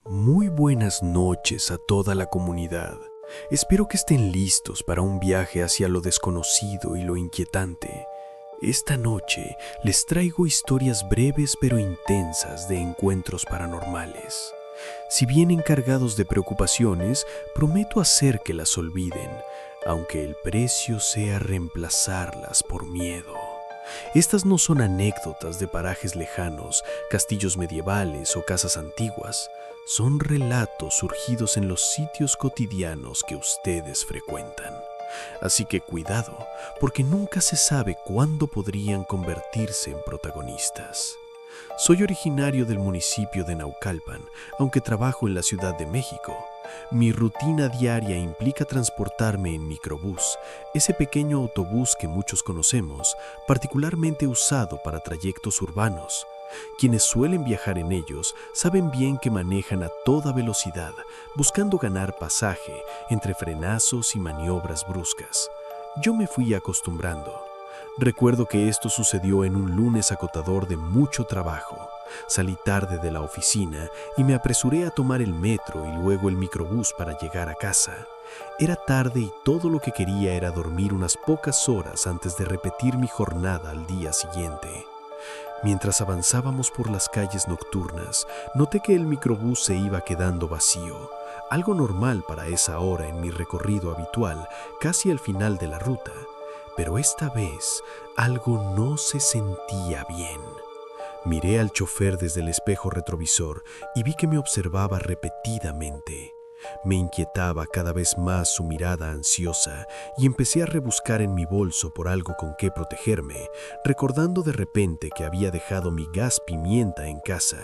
Muy buenas noches a toda la comunidad. Espero que estén listos para un viaje hacia lo desconocido y lo inquietante. Esta noche les traigo historias breves pero intensas de encuentros paranormales. Si vienen cargados de preocupaciones, prometo hacer que las olviden, aunque el precio sea reemplazarlas por miedo. Estas no son anécdotas de parajes lejanos, castillos medievales o casas antiguas. Son relatos surgidos en los sitios cotidianos que ustedes frecuentan. Así que cuidado, porque nunca se sabe cuándo podrían convertirse en protagonistas. Soy originario del municipio de Naucalpan, aunque trabajo en la Ciudad de México. Mi rutina diaria implica transportarme en microbús, ese pequeño autobús que muchos conocemos, particularmente usado para trayectos urbanos. Quienes suelen viajar en ellos saben bien que manejan a toda velocidad, buscando ganar pasaje entre frenazos y maniobras bruscas. Yo me fui acostumbrando. Recuerdo que esto sucedió en un lunes agotador de mucho trabajo. Salí tarde de la oficina y me apresuré a tomar el metro y luego el microbús para llegar a casa. Era tarde y todo lo que quería era dormir unas pocas horas antes de repetir mi jornada al día siguiente. Mientras avanzábamos por las calles nocturnas, noté que el microbús se iba quedando vacío, algo normal para esa hora en mi recorrido habitual, casi al final de la ruta. Pero esta vez algo no se sentía bien. Miré al chofer desde el espejo retrovisor y vi que me observaba repetidamente. Me inquietaba cada vez más su mirada ansiosa y empecé a rebuscar en mi bolso por algo con que protegerme, recordando de repente que había dejado mi gas pimienta en casa.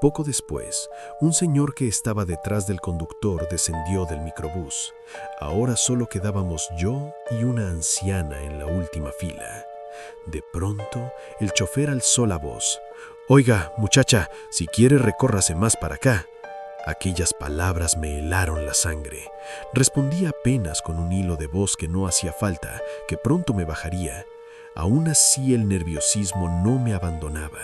Poco después, un señor que estaba detrás del conductor descendió del microbús. Ahora solo quedábamos yo y una anciana en la última fila. De pronto, el chofer alzó la voz. «Oiga, muchacha, si quiere recórrase más para acá». Aquellas palabras me helaron la sangre. Respondí apenas con un hilo de voz que no hacía falta, que pronto me bajaría. Aún así el nerviosismo no me abandonaba.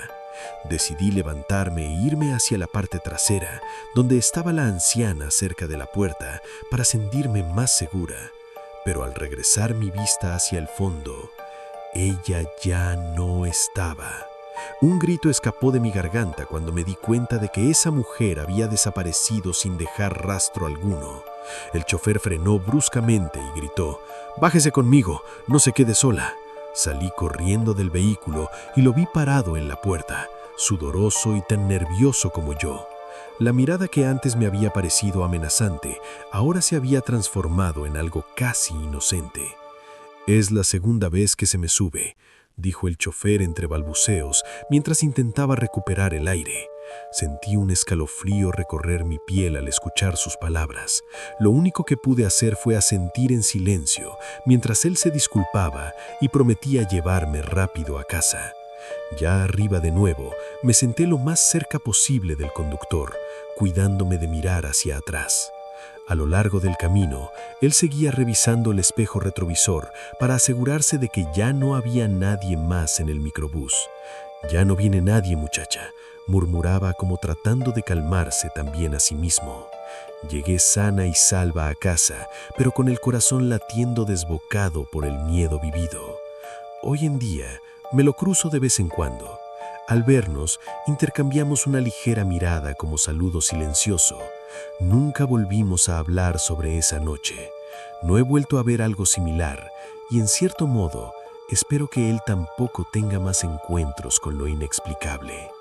Decidí levantarme e irme hacia la parte trasera, donde estaba la anciana cerca de la puerta, para sentirme más segura. Pero al regresar mi vista hacia el fondo, ella ya no estaba. Un grito escapó de mi garganta cuando me di cuenta de que esa mujer había desaparecido sin dejar rastro alguno. El chofer frenó bruscamente y gritó: «Bájese conmigo, no se quede sola». Salí corriendo del vehículo y lo vi parado en la puerta, sudoroso y tan nervioso como yo. La mirada que antes me había parecido amenazante, ahora se había transformado en algo casi inocente. «Es la segunda vez que se me sube», dijo el chofer entre balbuceos mientras intentaba recuperar el aire. Sentí un escalofrío recorrer mi piel al escuchar sus palabras. Lo único que pude hacer fue asentir en silencio mientras él se disculpaba y prometía llevarme rápido a casa. Ya arriba de nuevo, me senté lo más cerca posible del conductor, cuidándome de mirar hacia atrás. A lo largo del camino, él seguía revisando el espejo retrovisor para asegurarse de que ya no había nadie más en el microbús. «Ya no viene nadie, muchacha», murmuraba como tratando de calmarse también a sí mismo. Llegué sana y salva a casa, pero con el corazón latiendo desbocado por el miedo vivido. Hoy en día, me lo cruzo de vez en cuando. Al vernos, intercambiamos una ligera mirada como saludo silencioso. Nunca volvimos a hablar sobre esa noche. No he vuelto a ver algo similar y, en cierto modo, espero que él tampoco tenga más encuentros con lo inexplicable.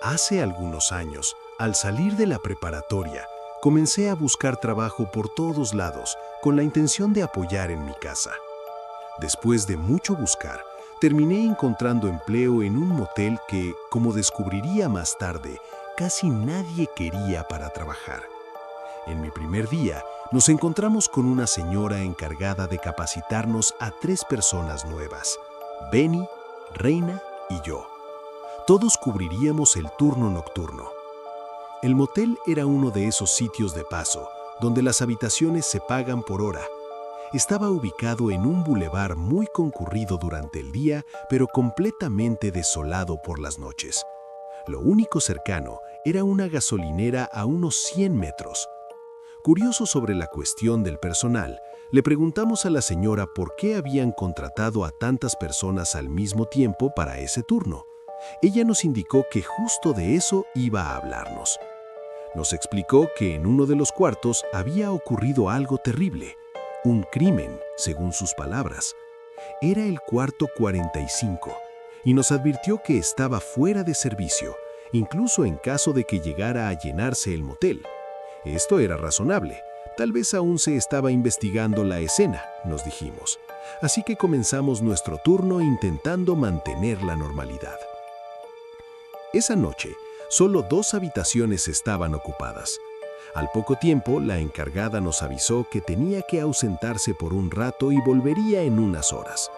Hace algunos años, al salir de la preparatoria, comencé a buscar trabajo por todos lados con la intención de apoyar en mi casa. Después de mucho buscar, terminé encontrando empleo en un motel que, como descubriría más tarde, casi nadie quería para trabajar. En mi primer día, nos encontramos con una señora encargada de capacitarnos a 3 personas nuevas: Benny, Reina y yo. Todos cubriríamos el turno nocturno. El motel era uno de esos sitios de paso, donde las habitaciones se pagan por hora. Estaba ubicado en un bulevar muy concurrido durante el día, pero completamente desolado por las noches. Lo único cercano Era una gasolinera a unos 100 metros. Curioso sobre la cuestión del personal, le preguntamos a la señora por qué habían contratado a tantas personas al mismo tiempo para ese turno. Ella nos indicó que justo de eso iba a hablarnos. Nos explicó que en uno de los cuartos había ocurrido algo terrible, un crimen, según sus palabras. Era el cuarto 45 y nos advirtió que estaba fuera de servicio, incluso en caso de que llegara a llenarse el motel. Esto era razonable. Tal vez aún se estaba investigando la escena, nos dijimos. Así que comenzamos nuestro turno intentando mantener la normalidad. Esa noche, solo 2 habitaciones estaban ocupadas. Al poco tiempo, la encargada nos avisó que tenía que ausentarse por un rato y volvería en unas horas.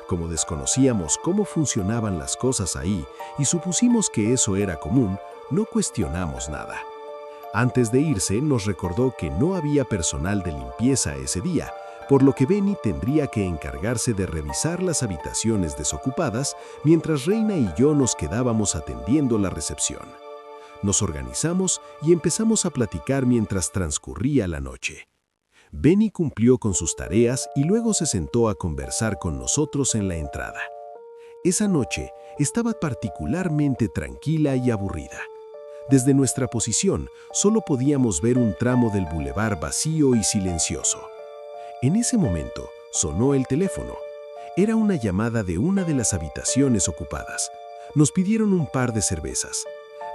Como desconocíamos cómo funcionaban las cosas ahí y supusimos que eso era común, no cuestionamos nada. Antes de irse, nos recordó que no había personal de limpieza ese día, por lo que Benny tendría que encargarse de revisar las habitaciones desocupadas mientras Reina y yo nos quedábamos atendiendo la recepción. Nos organizamos y empezamos a platicar mientras transcurría la noche. Benny cumplió con sus tareas y luego se sentó a conversar con nosotros en la entrada. Esa noche estaba particularmente tranquila y aburrida. Desde nuestra posición, solo podíamos ver un tramo del bulevar vacío y silencioso. En ese momento, sonó el teléfono. Era una llamada de una de las habitaciones ocupadas. Nos pidieron un par de cervezas.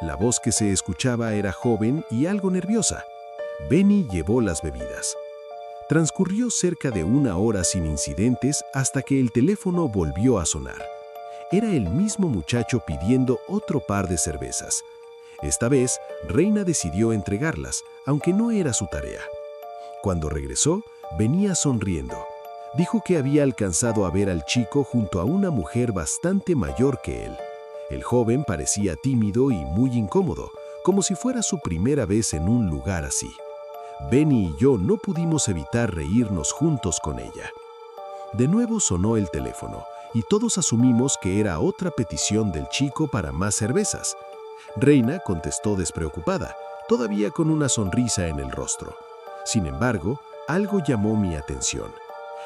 La voz que se escuchaba era joven y algo nerviosa. Benny llevó las bebidas. Transcurrió cerca de 1 hora sin incidentes hasta que el teléfono volvió a sonar. Era el mismo muchacho pidiendo otro par de cervezas. Esta vez, Reina decidió entregarlas, aunque no era su tarea. Cuando regresó, venía sonriendo. Dijo que había alcanzado a ver al chico junto a una mujer bastante mayor que él. El joven parecía tímido y muy incómodo, como si fuera su primera vez en un lugar así. Benny y yo no pudimos evitar reírnos juntos con ella. De nuevo sonó el teléfono, y todos asumimos que era otra petición del chico para más cervezas. Reina contestó despreocupada, todavía con una sonrisa en el rostro. Sin embargo, algo llamó mi atención.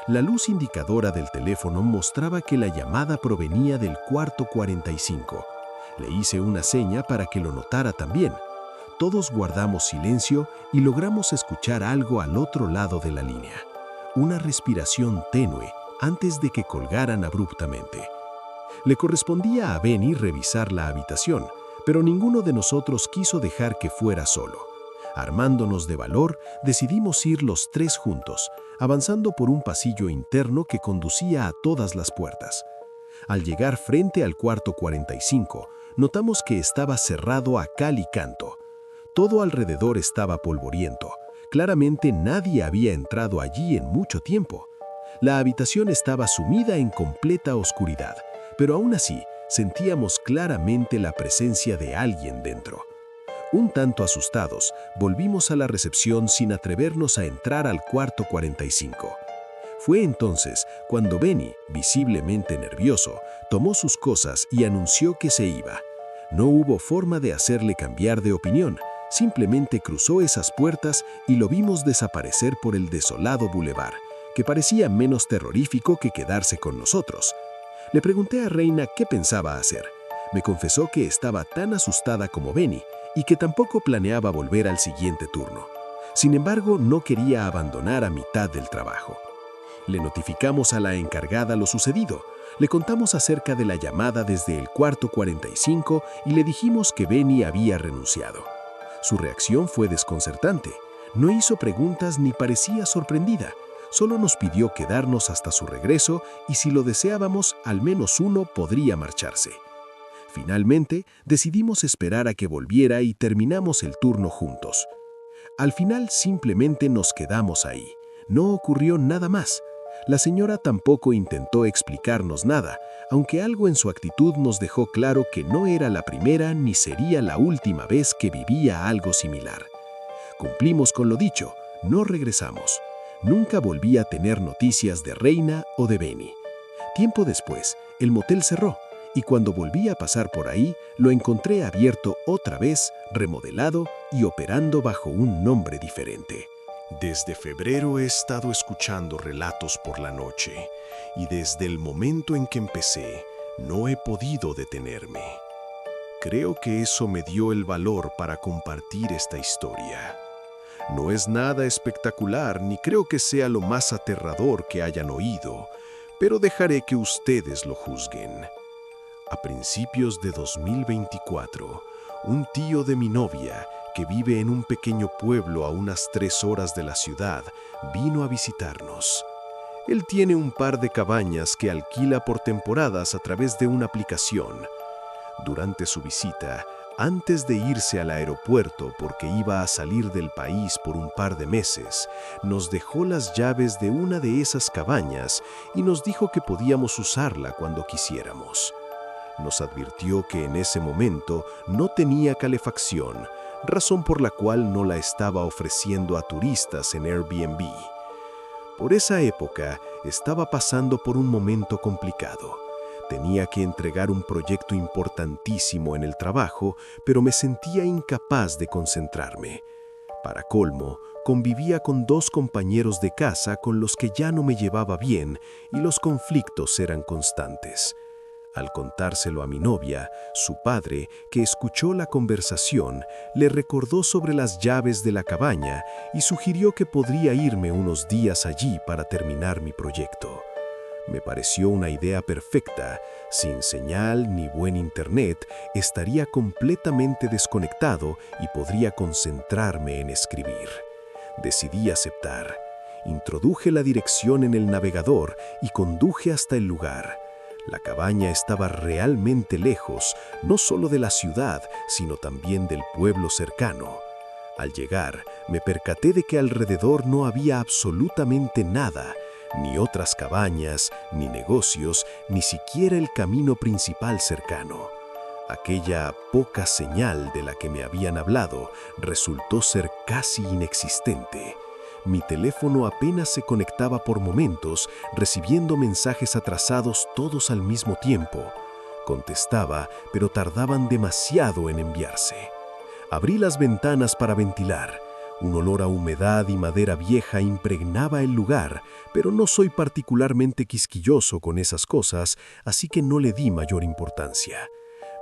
La luz indicadora del teléfono mostraba que la llamada provenía del cuarto 45. Le hice una seña para que lo notara también. Todos guardamos silencio y logramos escuchar algo al otro lado de la línea. Una respiración tenue antes de que colgaran abruptamente. Le correspondía a Benny revisar la habitación, pero ninguno de nosotros quiso dejar que fuera solo. Armándonos de valor, decidimos ir los 3 juntos, avanzando por un pasillo interno que conducía a todas las puertas. Al llegar frente al cuarto 45, notamos que estaba cerrado a cal y canto. Todo alrededor estaba polvoriento. Claramente nadie había entrado allí en mucho tiempo. La habitación estaba sumida en completa oscuridad, pero aún así sentíamos claramente la presencia de alguien dentro. Un tanto asustados, volvimos a la recepción sin atrevernos a entrar al cuarto 45. Fue entonces cuando Benny, visiblemente nervioso, tomó sus cosas y anunció que se iba. No hubo forma de hacerle cambiar de opinión, simplemente cruzó esas puertas y lo vimos desaparecer por el desolado bulevar, que parecía menos terrorífico que quedarse con nosotros. Le pregunté a Reina qué pensaba hacer. Me confesó que estaba tan asustada como Benny y que tampoco planeaba volver al siguiente turno. Sin embargo, no quería abandonar a mitad del trabajo. Le notificamos a la encargada lo sucedido. Le contamos acerca de la llamada desde el cuarto 45 y le dijimos que Benny había renunciado. Su reacción fue desconcertante. No hizo preguntas ni parecía sorprendida. Solo nos pidió quedarnos hasta su regreso y si lo deseábamos, al menos uno podría marcharse. Finalmente, decidimos esperar a que volviera y terminamos el turno juntos. Al final simplemente nos quedamos ahí. No ocurrió nada más. La señora tampoco intentó explicarnos nada, aunque algo en su actitud nos dejó claro que no era la primera ni sería la última vez que vivía algo similar. Cumplimos con lo dicho, no regresamos. Nunca volví a tener noticias de Reina o de Benny. Tiempo después, el motel cerró y cuando volví a pasar por ahí, lo encontré abierto otra vez, remodelado y operando bajo un nombre diferente. Desde febrero he estado escuchando relatos por la noche y desde el momento en que empecé, no he podido detenerme. Creo que eso me dio el valor para compartir esta historia. No es nada espectacular ni creo que sea lo más aterrador que hayan oído, pero dejaré que ustedes lo juzguen. A principios de 2024, un tío de mi novia, que vive en un pequeño pueblo a unas 3 horas de la ciudad, vino a visitarnos. Él tiene un par de cabañas que alquila por temporadas a través de una aplicación. Durante su visita, antes de irse al aeropuerto porque iba a salir del país por un par de meses, nos dejó las llaves de una de esas cabañas y nos dijo que podíamos usarla cuando quisiéramos. Nos advirtió que en ese momento no tenía calefacción, razón por la cual no la estaba ofreciendo a turistas en Airbnb. Por esa época estaba pasando por un momento complicado. Tenía que entregar un proyecto importantísimo en el trabajo, pero me sentía incapaz de concentrarme. Para colmo, convivía con 2 compañeros de casa con los que ya no me llevaba bien y los conflictos eran constantes. Al contárselo a mi novia, su padre, que escuchó la conversación, le recordó sobre las llaves de la cabaña y sugirió que podría irme unos días allí para terminar mi proyecto. Me pareció una idea perfecta. Sin señal ni buen internet, estaría completamente desconectado y podría concentrarme en escribir. Decidí aceptar. Introduje la dirección en el navegador y conduje hasta el lugar. La cabaña estaba realmente lejos, no solo de la ciudad, sino también del pueblo cercano. Al llegar, me percaté de que alrededor no había absolutamente nada, ni otras cabañas, ni negocios, ni siquiera el camino principal cercano. Aquella poca señal de la que me habían hablado resultó ser casi inexistente. Mi teléfono apenas se conectaba por momentos, recibiendo mensajes atrasados todos al mismo tiempo. Contestaba, pero tardaban demasiado en enviarse. Abrí las ventanas para ventilar. Un olor a humedad y madera vieja impregnaba el lugar, pero no soy particularmente quisquilloso con esas cosas, así que no le di mayor importancia.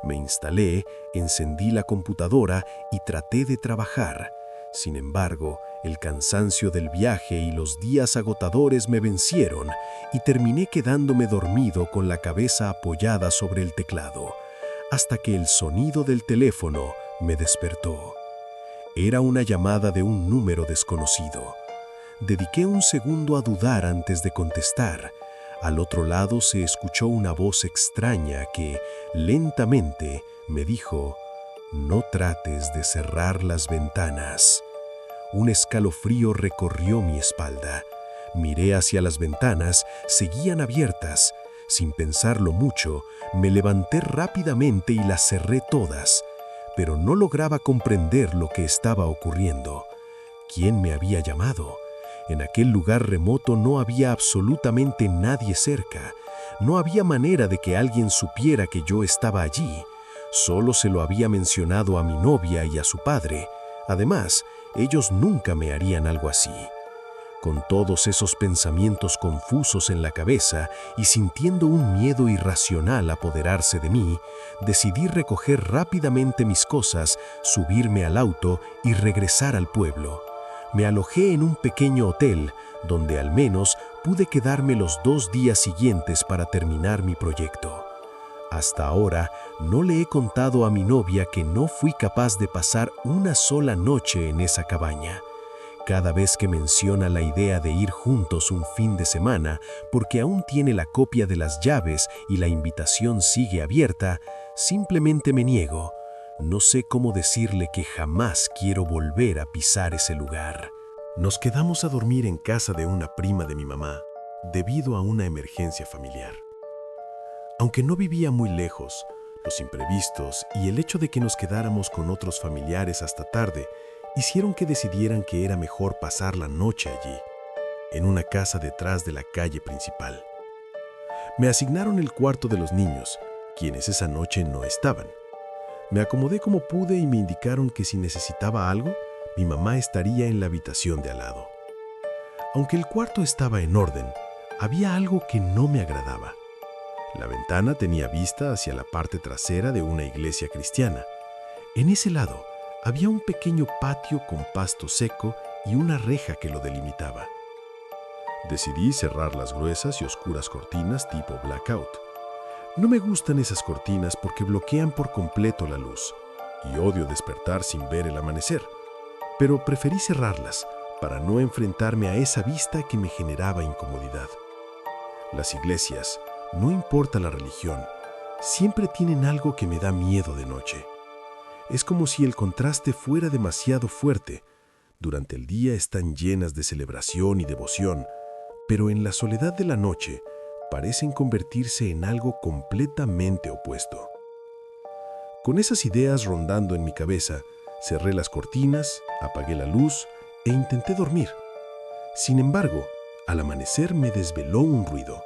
Me instalé, encendí la computadora y traté de trabajar. Sin embargo, el cansancio del viaje y los días agotadores me vencieron y terminé quedándome dormido con la cabeza apoyada sobre el teclado, hasta que el sonido del teléfono me despertó. Era una llamada de un número desconocido. Dediqué un segundo a dudar antes de contestar. Al otro lado se escuchó una voz extraña que, lentamente, me dijo: «No trates de cerrar las ventanas». Un escalofrío recorrió mi espalda. Miré hacia las ventanas, seguían abiertas. Sin pensarlo mucho, me levanté rápidamente y las cerré todas, pero no lograba comprender lo que estaba ocurriendo. ¿Quién me había llamado? En aquel lugar remoto no había absolutamente nadie cerca. No había manera de que alguien supiera que yo estaba allí. Solo se lo había mencionado a mi novia y a su padre. Además, ellos nunca me harían algo así. Con todos esos pensamientos confusos en la cabeza y sintiendo un miedo irracional apoderarse de mí, decidí recoger rápidamente mis cosas, subirme al auto y regresar al pueblo. Me alojé en un pequeño hotel, donde al menos pude quedarme los 2 días siguientes para terminar mi proyecto. Hasta ahora no le he contado a mi novia que no fui capaz de pasar una sola noche en esa cabaña. Cada vez que menciona la idea de ir juntos un fin de semana, porque aún tiene la copia de las llaves y la invitación sigue abierta, simplemente me niego. No sé cómo decirle que jamás quiero volver a pisar ese lugar. Nos quedamos a dormir en casa de una prima de mi mamá, debido a una emergencia familiar. Aunque no vivía muy lejos, los imprevistos y el hecho de que nos quedáramos con otros familiares hasta tarde hicieron que decidieran que era mejor pasar la noche allí, en una casa detrás de la calle principal. Me asignaron el cuarto de los niños, quienes esa noche no estaban. Me acomodé como pude y me indicaron que si necesitaba algo, mi mamá estaría en la habitación de al lado. Aunque el cuarto estaba en orden, había algo que no me agradaba. La ventana tenía vista hacia la parte trasera de una iglesia cristiana. En ese lado había un pequeño patio con pasto seco y una reja que lo delimitaba. Decidí cerrar las gruesas y oscuras cortinas tipo blackout. No me gustan esas cortinas porque bloquean por completo la luz y odio despertar sin ver el amanecer, pero preferí cerrarlas para no enfrentarme a esa vista que me generaba incomodidad. Las iglesias, no importa la religión, siempre tienen algo que me da miedo de noche. Es como si el contraste fuera demasiado fuerte. Durante el día están llenas de celebración y devoción, pero en la soledad de la noche parecen convertirse en algo completamente opuesto. Con esas ideas rondando en mi cabeza, cerré las cortinas, apagué la luz e intenté dormir. Sin embargo, al amanecer me desveló un ruido.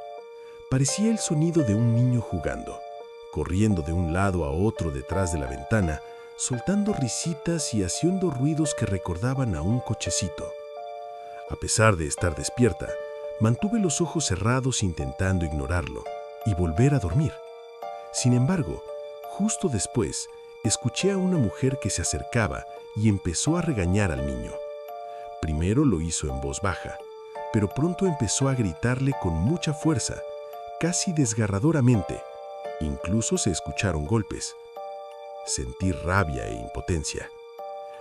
Parecía el sonido de un niño jugando, corriendo de un lado a otro detrás de la ventana, soltando risitas y haciendo ruidos que recordaban a un cochecito. A pesar de estar despierta, mantuve los ojos cerrados intentando ignorarlo y volver a dormir. Sin embargo, justo después, escuché a una mujer que se acercaba y empezó a regañar al niño. Primero lo hizo en voz baja, pero pronto empezó a gritarle con mucha fuerza, casi desgarradoramente. Incluso se escucharon golpes. Sentí rabia e impotencia.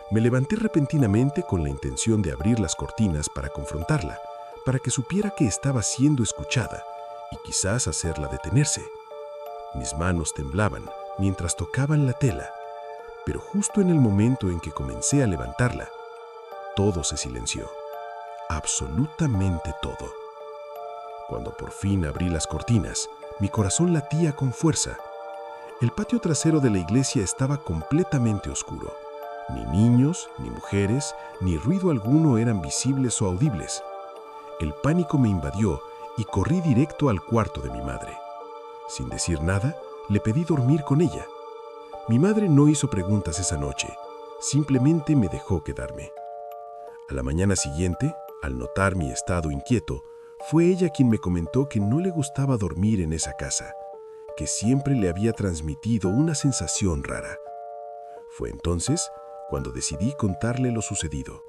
Me levanté repentinamente con la intención de abrir las cortinas para confrontarla, para que supiera que estaba siendo escuchada y quizás hacerla detenerse. Mis manos temblaban mientras tocaban la tela, pero justo en el momento en que comencé a levantarla, todo se silenció. Absolutamente todo. Cuando por fin abrí las cortinas, mi corazón latía con fuerza. El patio trasero de la iglesia estaba completamente oscuro. Ni niños, ni mujeres, ni ruido alguno eran visibles o audibles. El pánico me invadió y corrí directo al cuarto de mi madre. Sin decir nada, le pedí dormir con ella. Mi madre no hizo preguntas esa noche, simplemente me dejó quedarme. A la mañana siguiente, al notar mi estado inquieto, fue ella quien me comentó que no le gustaba dormir en esa casa, que siempre le había transmitido una sensación rara. Fue entonces cuando decidí contarle lo sucedido.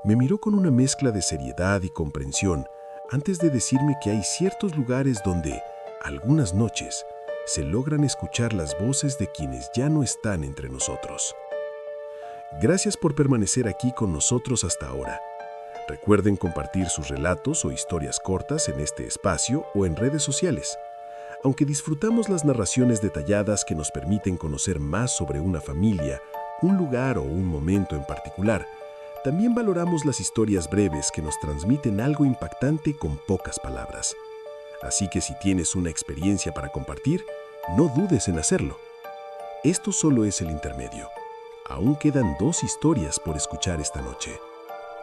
Me miró con una mezcla de seriedad y comprensión antes de decirme que hay ciertos lugares donde, algunas noches, se logran escuchar las voces de quienes ya no están entre nosotros. Gracias por permanecer aquí con nosotros hasta ahora. Recuerden compartir sus relatos o historias cortas en este espacio o en redes sociales. Aunque disfrutamos las narraciones detalladas que nos permiten conocer más sobre una familia, un lugar o un momento en particular, también valoramos las historias breves que nos transmiten algo impactante con pocas palabras. Así que si tienes una experiencia para compartir, no dudes en hacerlo. Esto solo es el intermedio. Aún quedan 2 historias por escuchar esta noche.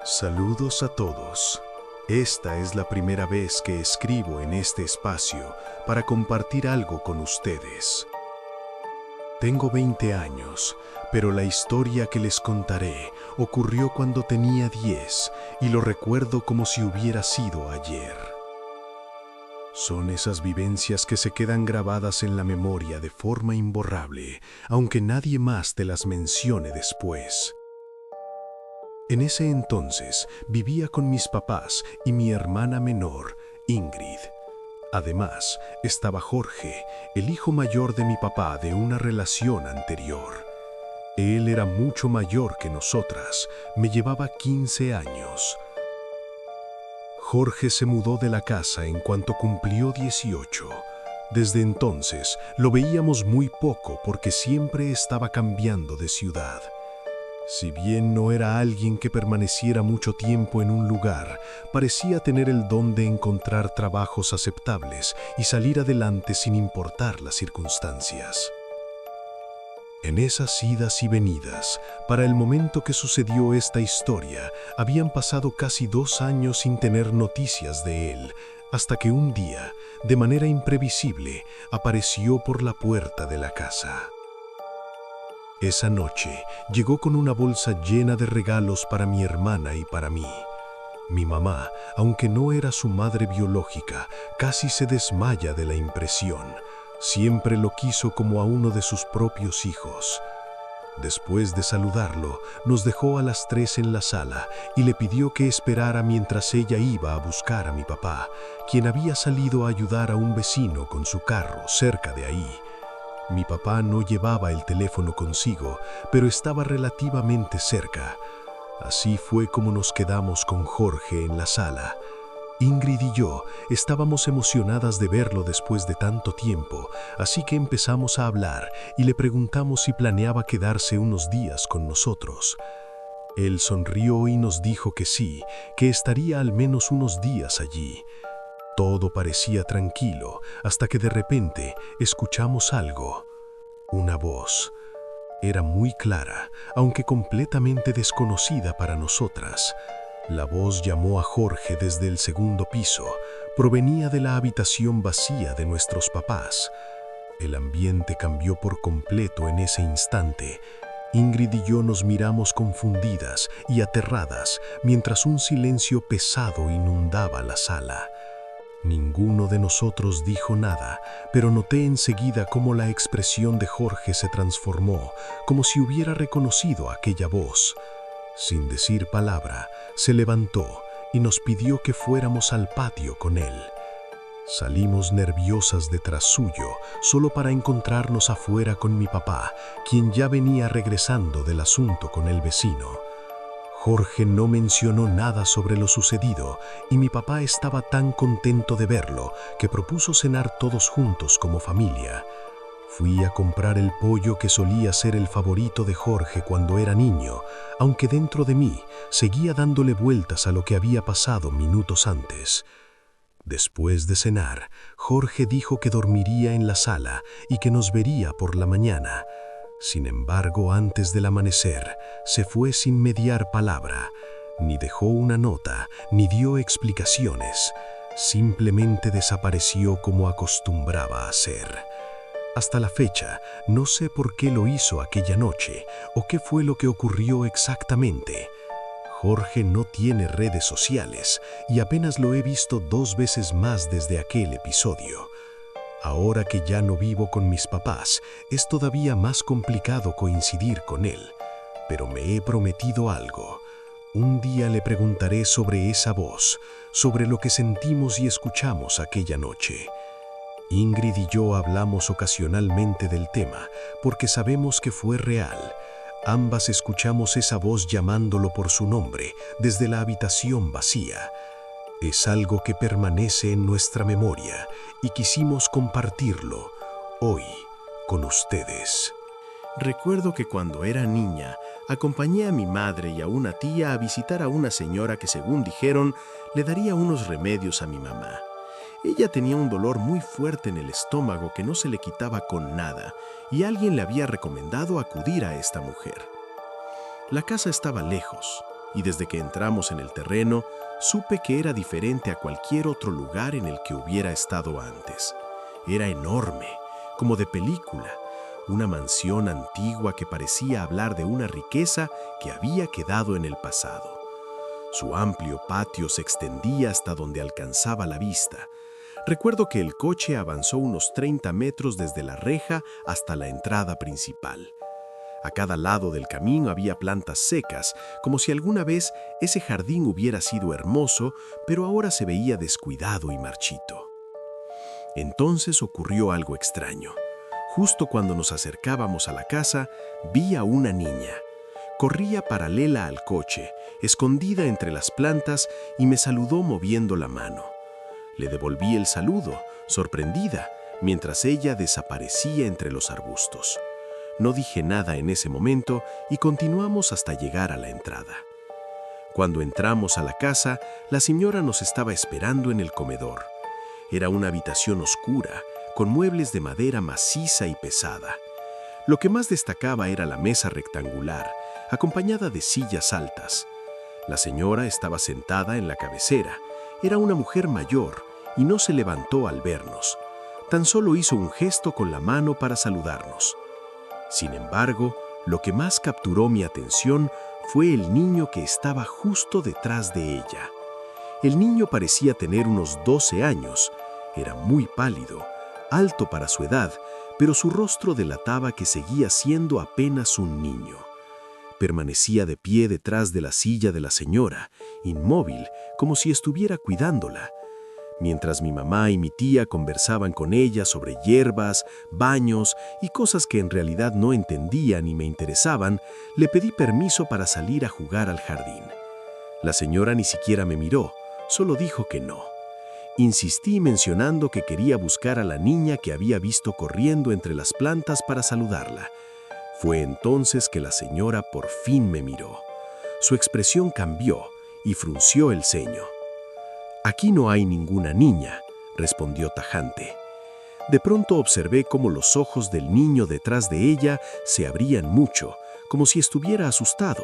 Saludos a todos. Esta es la primera vez que escribo en este espacio para compartir algo con ustedes. Tengo 20 años, pero la historia que les contaré ocurrió cuando tenía 10 y lo recuerdo como si hubiera sido ayer. Son esas vivencias que se quedan grabadas en la memoria de forma imborrable, aunque nadie más te las mencione después. En ese entonces vivía con mis papás y mi hermana menor, Ingrid. Además, estaba Jorge, el hijo mayor de mi papá de una relación anterior. Él era mucho mayor que nosotras, me llevaba 15 años. Jorge se mudó de la casa en cuanto cumplió 18. Desde entonces lo veíamos muy poco porque siempre estaba cambiando de ciudad. Si bien no era alguien que permaneciera mucho tiempo en un lugar, parecía tener el don de encontrar trabajos aceptables y salir adelante sin importar las circunstancias. En esas idas y venidas, para el momento que sucedió esta historia, habían pasado casi 2 años sin tener noticias de él, hasta que un día, de manera imprevisible, apareció por la puerta de la casa. Esa noche llegó con una bolsa llena de regalos para mi hermana y para mí. Mi mamá, aunque no era su madre biológica, casi se desmaya de la impresión. Siempre lo quiso como a uno de sus propios hijos. Después de saludarlo, nos dejó a las 3 en la sala y le pidió que esperara mientras ella iba a buscar a mi papá, quien había salido a ayudar a un vecino con su carro cerca de ahí. Mi papá no llevaba el teléfono consigo, pero estaba relativamente cerca. Así fue como nos quedamos con Jorge en la sala. Ingrid y yo estábamos emocionadas de verlo después de tanto tiempo, así que empezamos a hablar y le preguntamos si planeaba quedarse unos días con nosotros. Él sonrió y nos dijo que sí, que estaría al menos unos días allí. Todo parecía tranquilo hasta que de repente escuchamos algo. Una voz. Era muy clara, aunque completamente desconocida para nosotras. La voz llamó a Jorge desde el segundo piso. Provenía de la habitación vacía de nuestros papás. El ambiente cambió por completo en ese instante. Ingrid y yo nos miramos confundidas y aterradas mientras un silencio pesado inundaba la sala. Ninguno de nosotros dijo nada, pero noté enseguida cómo la expresión de Jorge se transformó, como si hubiera reconocido aquella voz. Sin decir palabra, se levantó y nos pidió que fuéramos al patio con él. Salimos nerviosas detrás suyo, solo para encontrarnos afuera con mi papá, quien ya venía regresando del asunto con el vecino. Jorge no mencionó nada sobre lo sucedido y mi papá estaba tan contento de verlo que propuso cenar todos juntos como familia. Fui a comprar el pollo que solía ser el favorito de Jorge cuando era niño, aunque dentro de mí seguía dándole vueltas a lo que había pasado minutos antes. Después de cenar, Jorge dijo que dormiría en la sala y que nos vería por la mañana. Sin embargo, antes del amanecer, se fue sin mediar palabra. Ni dejó una nota, ni dio explicaciones. Simplemente desapareció como acostumbraba a hacer. Hasta la fecha, no sé por qué lo hizo aquella noche o qué fue lo que ocurrió exactamente. Jorge no tiene redes sociales y apenas lo he visto 2 veces más desde aquel episodio. Ahora que ya no vivo con mis papás, es todavía más complicado coincidir con él. Pero me he prometido algo. Un día le preguntaré sobre esa voz, sobre lo que sentimos y escuchamos aquella noche. Ingrid y yo hablamos ocasionalmente del tema, porque sabemos que fue real. Ambas escuchamos esa voz llamándolo por su nombre desde la habitación vacía. Es algo que permanece en nuestra memoria y quisimos compartirlo hoy con ustedes. Recuerdo que cuando era niña, acompañé a mi madre y a una tía a visitar a una señora que, según dijeron, le daría unos remedios a mi mamá. Ella tenía un dolor muy fuerte en el estómago que no se le quitaba con nada, y alguien le había recomendado acudir a esta mujer. La casa estaba lejos, y desde que entramos en el terreno, supe que era diferente a cualquier otro lugar en el que hubiera estado antes. Era enorme, como de película, una mansión antigua que parecía hablar de una riqueza que había quedado en el pasado. Su amplio patio se extendía hasta donde alcanzaba la vista. Recuerdo que el coche avanzó unos 30 metros desde la reja hasta la entrada principal. A cada lado del camino había plantas secas, como si alguna vez ese jardín hubiera sido hermoso, pero ahora se veía descuidado y marchito. Entonces ocurrió algo extraño. Justo cuando nos acercábamos a la casa, vi a una niña. Corría paralela al coche, escondida entre las plantas, y me saludó moviendo la mano. Le devolví el saludo, sorprendida, mientras ella desaparecía entre los arbustos. No dije nada en ese momento y continuamos hasta llegar a la entrada. Cuando entramos a la casa, la señora nos estaba esperando en el comedor. Era una habitación oscura, con muebles de madera maciza y pesada. Lo que más destacaba era la mesa rectangular, acompañada de sillas altas. La señora estaba sentada en la cabecera. Era una mujer mayor y no se levantó al vernos. Tan solo hizo un gesto con la mano para saludarnos. Sin embargo, lo que más capturó mi atención fue el niño que estaba justo detrás de ella. El niño parecía tener unos 12 años. Era muy pálido, alto para su edad, pero su rostro delataba que seguía siendo apenas un niño. Permanecía de pie detrás de la silla de la señora, inmóvil, como si estuviera cuidándola. Mientras mi mamá y mi tía conversaban con ella sobre hierbas, baños y cosas que en realidad no entendía ni me interesaban, le pedí permiso para salir a jugar al jardín. La señora ni siquiera me miró, solo dijo que no. Insistí mencionando que quería buscar a la niña que había visto corriendo entre las plantas para saludarla. Fue entonces que la señora por fin me miró. Su expresión cambió y frunció el ceño. «Aquí no hay ninguna niña», respondió tajante. De pronto observé cómo los ojos del niño detrás de ella se abrían mucho, como si estuviera asustado.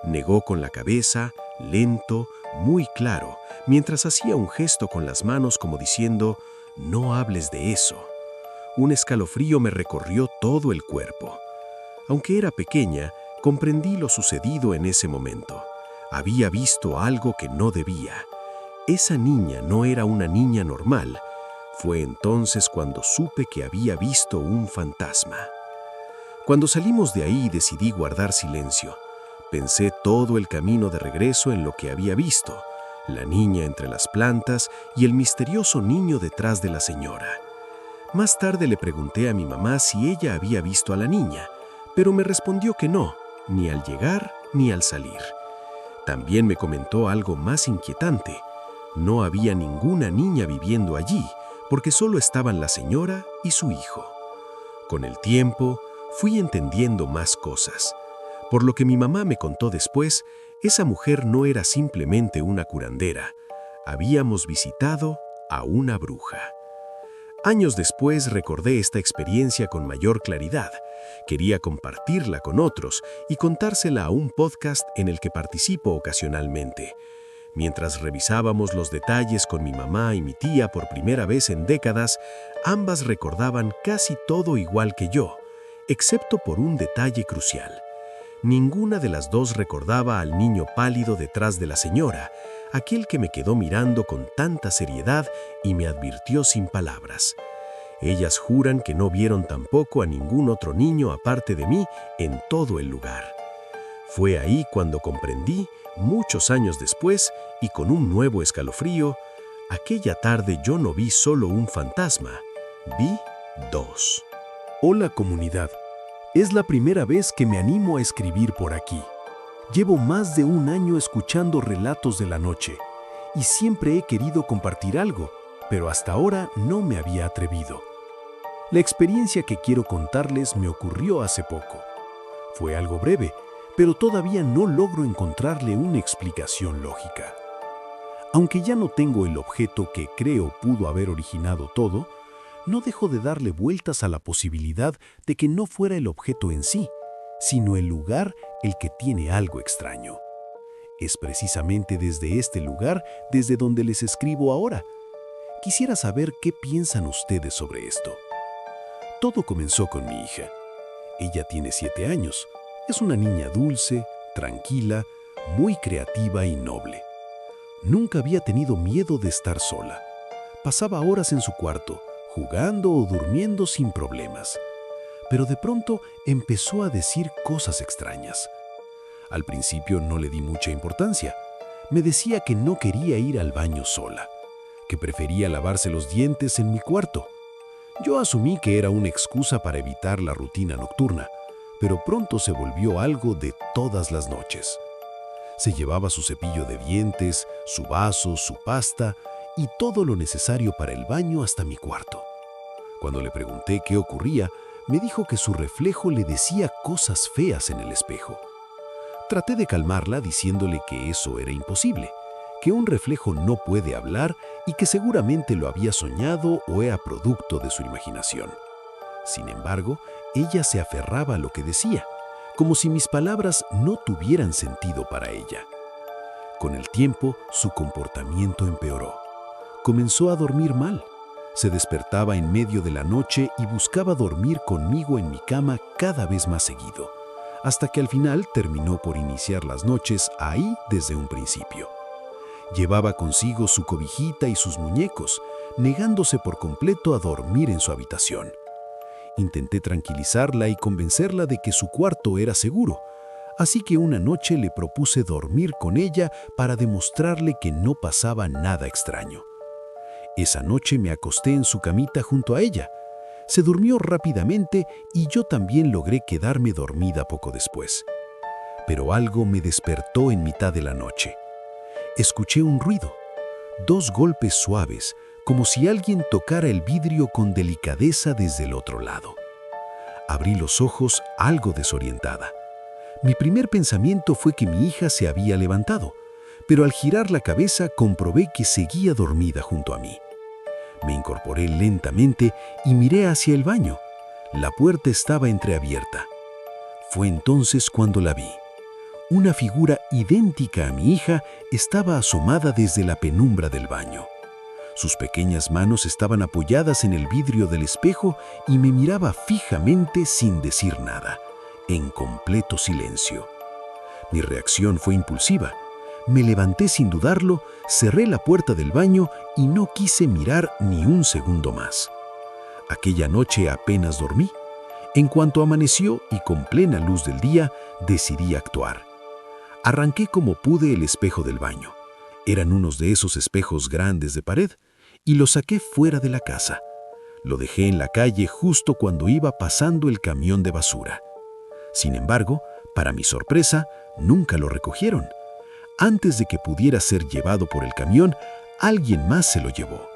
Negó con la cabeza, lento, muy claro, mientras hacía un gesto con las manos como diciendo, «No hables de eso». Un escalofrío me recorrió todo el cuerpo. Aunque era pequeña, comprendí lo sucedido en ese momento. Había visto algo que no debía. Esa niña no era una niña normal. Fue entonces cuando supe que había visto un fantasma. Cuando salimos de ahí decidí guardar silencio. Pensé todo el camino de regreso en lo que había visto, la niña entre las plantas y el misterioso niño detrás de la señora. Más tarde le pregunté a mi mamá si ella había visto a la niña, pero me respondió que no, ni al llegar ni al salir. También me comentó algo más inquietante. No había ninguna niña viviendo allí, porque solo estaban la señora y su hijo. Con el tiempo, fui entendiendo más cosas. Por lo que mi mamá me contó después, esa mujer no era simplemente una curandera. Habíamos visitado a una bruja. Años después recordé esta experiencia con mayor claridad. Quería compartirla con otros y contársela a un podcast en el que participo ocasionalmente. Mientras revisábamos los detalles con mi mamá y mi tía por primera vez en décadas, ambas recordaban casi todo igual que yo, excepto por un detalle crucial. Ninguna de las dos recordaba al niño pálido detrás de la señora, aquel que me quedó mirando con tanta seriedad y me advirtió sin palabras. Ellas juran que no vieron tampoco a ningún otro niño aparte de mí en todo el lugar. Fue ahí cuando comprendí, muchos años después y con un nuevo escalofrío, aquella tarde yo no vi solo un fantasma, vi dos. Hola comunidad, es la primera vez que me animo a escribir por aquí. Llevo más de un año escuchando relatos de la noche y siempre he querido compartir algo, pero hasta ahora no me había atrevido. La experiencia que quiero contarles me ocurrió hace poco. Fue algo breve, pero todavía no logro encontrarle una explicación lógica. Aunque ya no tengo el objeto que creo pudo haber originado todo, no dejo de darle vueltas a la posibilidad de que no fuera el objeto en sí, sino el lugar el que tiene algo extraño. Es precisamente desde este lugar desde donde les escribo ahora. Quisiera saber qué piensan ustedes sobre esto. Todo comenzó con mi hija. Ella tiene 7 años. Es una niña dulce, tranquila, muy creativa y noble. Nunca había tenido miedo de estar sola. Pasaba horas en su cuarto, jugando o durmiendo sin problemas. Pero de pronto empezó a decir cosas extrañas. Al principio no le di mucha importancia. Me decía que no quería ir al baño sola, que prefería lavarse los dientes en mi cuarto. Yo asumí que era una excusa para evitar la rutina nocturna, pero pronto se volvió algo de todas las noches. Se llevaba su cepillo de dientes, su vaso, su pasta y todo lo necesario para el baño hasta mi cuarto. Cuando le pregunté qué ocurría, me dijo que su reflejo le decía cosas feas en el espejo. Traté de calmarla diciéndole que eso era imposible, que un reflejo no puede hablar y que seguramente lo había soñado o era producto de su imaginación. Sin embargo, ella se aferraba a lo que decía, como si mis palabras no tuvieran sentido para ella. Con el tiempo, su comportamiento empeoró. comenzó a dormir mal. Se despertaba en medio de la noche y buscaba dormir conmigo en mi cama cada vez más seguido, hasta que al final terminó por iniciar las noches ahí desde un principio. Llevaba consigo su cobijita y sus muñecos, negándose por completo a dormir en su habitación. Intenté tranquilizarla y convencerla de que su cuarto era seguro, así que una noche le propuse dormir con ella para demostrarle que no pasaba nada extraño. Esa noche me acosté en su camita junto a ella. Se durmió rápidamente y yo también logré quedarme dormida poco después. Pero algo me despertó en mitad de la noche. Escuché un ruido, 2 golpes suaves, como si alguien tocara el vidrio con delicadeza desde el otro lado. Abrí los ojos algo desorientada. Mi primer pensamiento fue que mi hija se había levantado, pero al girar la cabeza comprobé que seguía dormida junto a mí. Me incorporé lentamente y miré hacia el baño. La puerta estaba entreabierta. Fue entonces cuando la vi. Una figura idéntica a mi hija estaba asomada desde la penumbra del baño. Sus pequeñas manos estaban apoyadas en el vidrio del espejo y me miraba fijamente sin decir nada, en completo silencio. Mi reacción fue impulsiva. Me levanté sin dudarlo, cerré la puerta del baño y no quise mirar ni un segundo más. Aquella noche apenas dormí. En cuanto amaneció y con plena luz del día, decidí actuar. Arranqué como pude el espejo del baño. Eran unos de esos espejos grandes de pared, y lo saqué fuera de la casa. Lo dejé en la calle justo cuando iba pasando el camión de basura. Sin embargo, para mi sorpresa, nunca lo recogieron. Antes de que pudiera ser llevado por el camión, alguien más se lo llevó.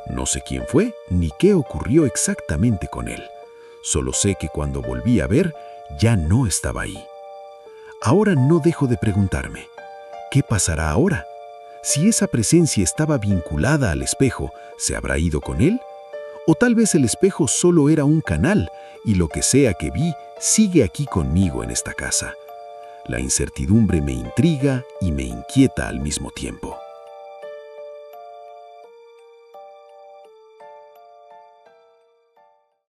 No sé quién fue ni qué ocurrió exactamente con él. Solo sé que cuando volví a ver, ya no estaba ahí. Ahora no dejo de preguntarme, ¿qué pasará ahora? Si esa presencia estaba vinculada al espejo, ¿se habrá ido con él? O tal vez el espejo solo era un canal y lo que sea que vi sigue aquí conmigo en esta casa. La incertidumbre me intriga y me inquieta al mismo tiempo.